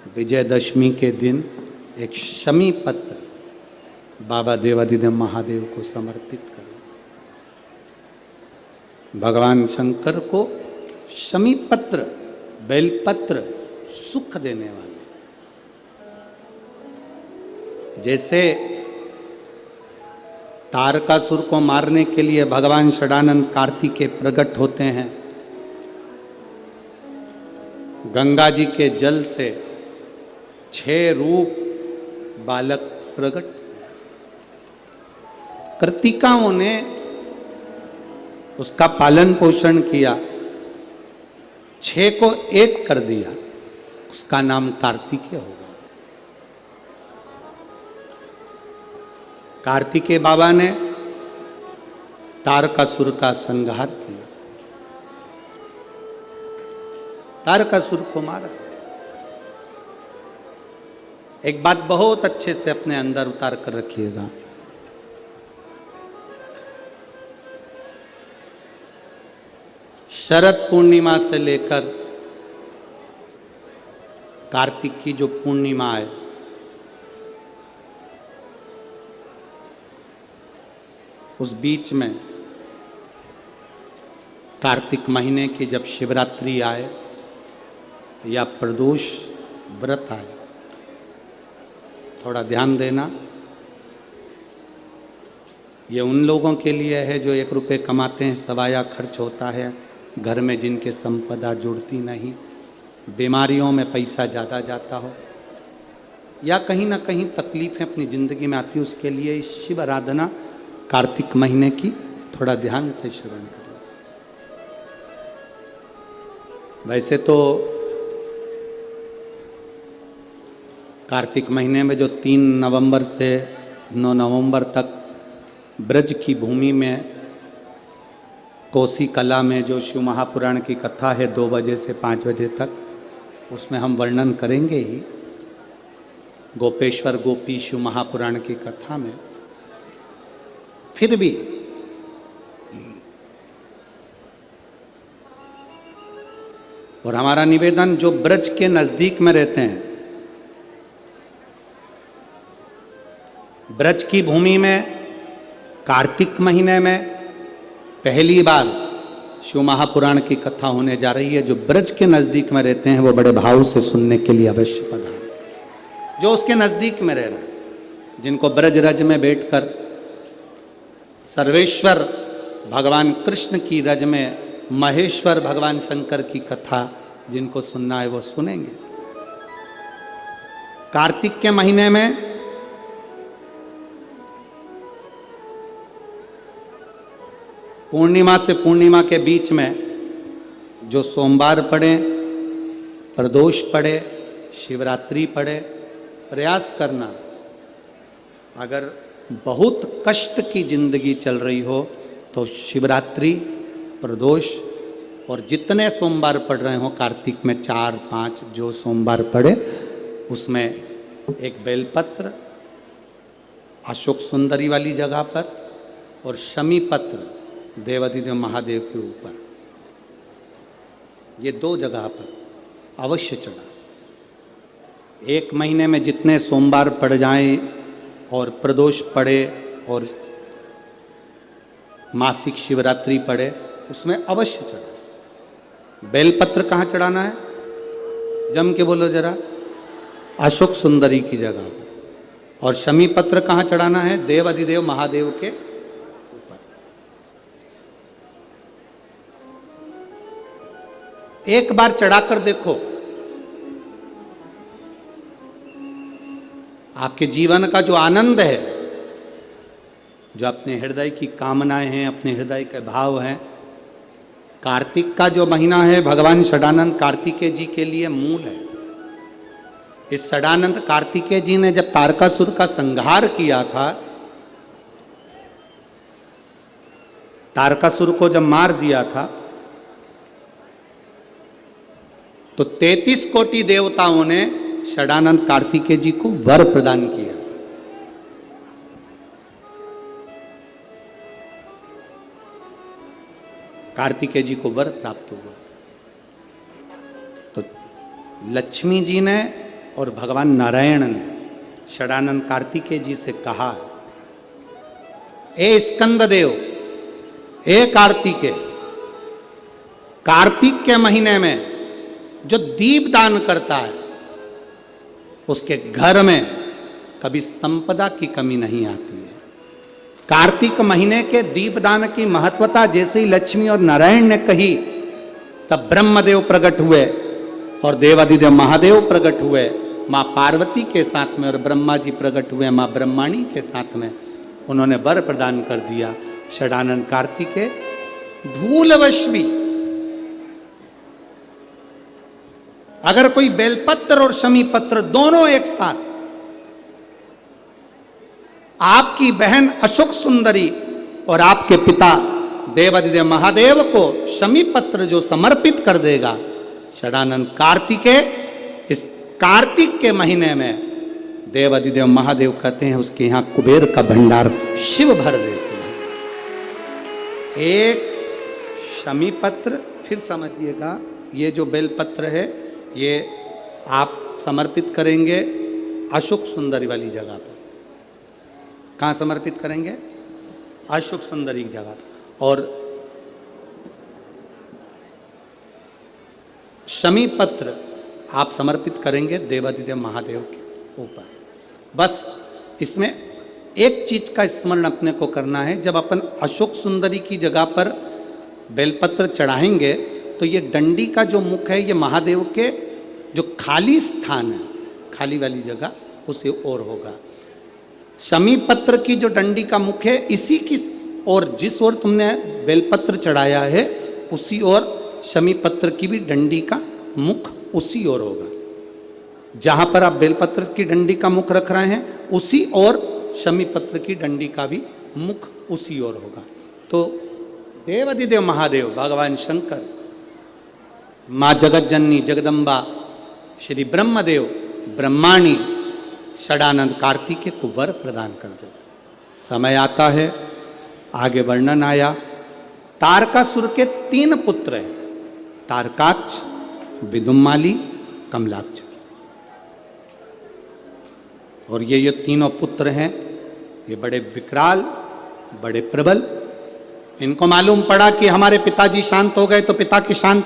विजयदशमी के दिन एक शमी पत्र बाबा देवाधिदेव महादेव को समर्पित करो। भगवान शंकर को शमी पत्र, बेलपत्र सुख देने वाले, जैसे तारकासुर को मारने के लिए भगवान षडानंद कार्तिकेय प्रकट होते हैं, गंगा जी के जल से 6 रूप बालक प्रकट, कृतिकाओं ने उसका पालन पोषण किया, 6 को 1 कर दिया, उसका नाम कार्तिकेय होगा। कार्तिकेय बाबा ने तारकासुर का संहार किया, तारकासुर को मारा। एक बात बहुत अच्छे से अपने अंदर उतार कर रखिएगा, शरद पूर्णिमा से लेकर कार्तिक की जो पूर्णिमा है, उस बीच में कार्तिक महीने की जब शिवरात्रि आए या प्रदोष व्रत आए, थोड़ा ध्यान देना। ये उन लोगों के लिए है जो 1 रुपये कमाते हैं, सवाया खर्च होता है, घर में जिनके संपदा जुड़ती नहीं, बीमारियों में पैसा ज़्यादा जाता हो, या कहीं ना कहीं तकलीफें अपनी ज़िंदगी में आती, उसके लिए शिव आराधना कार्तिक महीने की थोड़ा ध्यान से श्रवण करें। वैसे तो कार्तिक महीने में जो 3 नवंबर से 9 नवंबर तक ब्रज की भूमि में कोसी कला में जो शिव महापुराण की कथा है 2 बजे से 5 बजे तक, उसमें हम वर्णन करेंगे ही गोपेश्वर गोपी शिव महापुराण की कथा में। फिर भी और हमारा निवेदन, जो ब्रज के नजदीक में रहते हैं, ब्रज की भूमि में कार्तिक महीने में पहली बार शिव महापुराण की कथा होने जा रही है। जो ब्रज के नजदीक में रहते हैं वो बड़े भाव से सुनने के लिए अवश्य पधारें। जो उसके नजदीक में रह रहे हैं, जिनको ब्रज रज में बैठकर सर्वेश्वर भगवान कृष्ण की रज में महेश्वर भगवान शंकर की कथा जिनको सुनना है वो सुनेंगे। कार्तिक के महीने में पूर्णिमा से पूर्णिमा के बीच में जो सोमवार पड़े, प्रदोष पड़े, शिवरात्रि पड़े, प्रयास करना, अगर बहुत कष्ट की जिंदगी चल रही हो तो शिवरात्रि, प्रदोष और जितने सोमवार पड़ रहे हो कार्तिक में 4-5 जो सोमवार पड़े, उसमें एक बेलपत्र अशोक सुंदरी वाली जगह पर और शमी पत्र देवाधिदेव महादेव के ऊपर, ये 2 जगह पर अवश्य चढ़ा। 1 महीने में जितने सोमवार पड़ जाएं और प्रदोष पड़े और मासिक शिवरात्रि पड़े, उसमें अवश्य चढ़ा। बेलपत्र कहाँ चढ़ाना है, जम के बोलो जरा, अशोक सुंदरी की जगह पर। और शमी पत्र कहाँ चढ़ाना है, देवाधिदेव महादेव के ऊपर। एक बार चढ़ाकर देखो, आपके जीवन का जो आनंद है, जो अपने हृदय की कामनाएं हैं, अपने हृदय के भाव हैं, कार्तिक का जो महीना है भगवान षडानंद कार्तिकेय जी के लिए मूल है। इस षडानंद कार्तिकेय जी ने जब तारकासुर का संहार किया था, तारकासुर को जब मार दिया था, तो 33 कोटि देवताओं ने षडानंद कार्तिकेय जी को वर प्रदान किया। कार्तिकेय जी को वर प्राप्त हुआ। तो लक्ष्मी जी ने और भगवान नारायण ने षडानंद कार्तिकेय जी से कहा, ए स्कंद देव, ए कार्तिकेय, कार्तिक के महीने में जो दीप दान करता है उसके घर में कभी संपदा की कमी नहीं आती है। कार्तिक महीने के दीपदान की महत्वता जैसे ही लक्ष्मी और नारायण ने कही, तब ब्रह्मदेव प्रकट हुए और देवादिदेव महादेव प्रकट हुए माँ पार्वती के साथ में, और ब्रह्मा जी प्रकट हुए माँ ब्रह्माणी के साथ में। उन्होंने वर प्रदान कर दिया। षडानंद कार्तिकेय भूलवश भी अगर कोई बेलपत्र और शमी पत्र दोनों एक साथ, आपकी बहन अशोक सुंदरी और आपके पिता देवादिदेव महादेव को शमी पत्र जो समर्पित कर देगा, षडानंद कार्तिकेय इस कार्तिक के महीने में देवादिदेव महादेव कहते हैं उसके यहां कुबेर का भंडार शिव भर देते हैं। एक शमी पत्र, फिर समझिएगा, ये जो बेलपत्र है ये आप समर्पित करेंगे अशोक सुंदरी वाली जगह पर। कहाँ समर्पित करेंगे? अशोक सुंदरी की जगह पर। और शमी पत्र आप समर्पित करेंगे देवादिदेव महादेव के ऊपर। बस इसमें एक चीज का स्मरण अपने को करना है, जब अपन अशोक सुंदरी की जगह पर बेलपत्र चढ़ाएंगे तो ये डंडी का जो मुख है ये महादेव के जो खाली स्थान है, खाली वाली जगह उसे ओर होगा। शमी पत्र की जो डंडी का मुख है इसी की ओर, जिस ओर तुमने बेलपत्र चढ़ाया है उसी ओर शमी पत्र की भी डंडी का मुख उसी ओर होगा। जहां पर आप बेलपत्र की डंडी का मुख रख रहे हैं उसी ओर शमी पत्र की डंडी का भी मुख उसी ओर होगा। तो देवादिदेव महादेव, भगवान शंकर, माँ जगत जननी जगदम्बा, श्री ब्रह्मदेव, ब्रह्माणी षडानंद कार्तिकेय को वर प्रदान कर देते। समय आता है, आगे वर्णन आया, तारकासुर के 3 पुत्र हैं, तारकाक्ष, विदुम्माली, कमलाक्ष। और ये तीनों पुत्र हैं, ये बड़े विकराल, बड़े प्रबल। इनको मालूम पड़ा कि हमारे पिताजी शांत हो गए तो पिता की शांति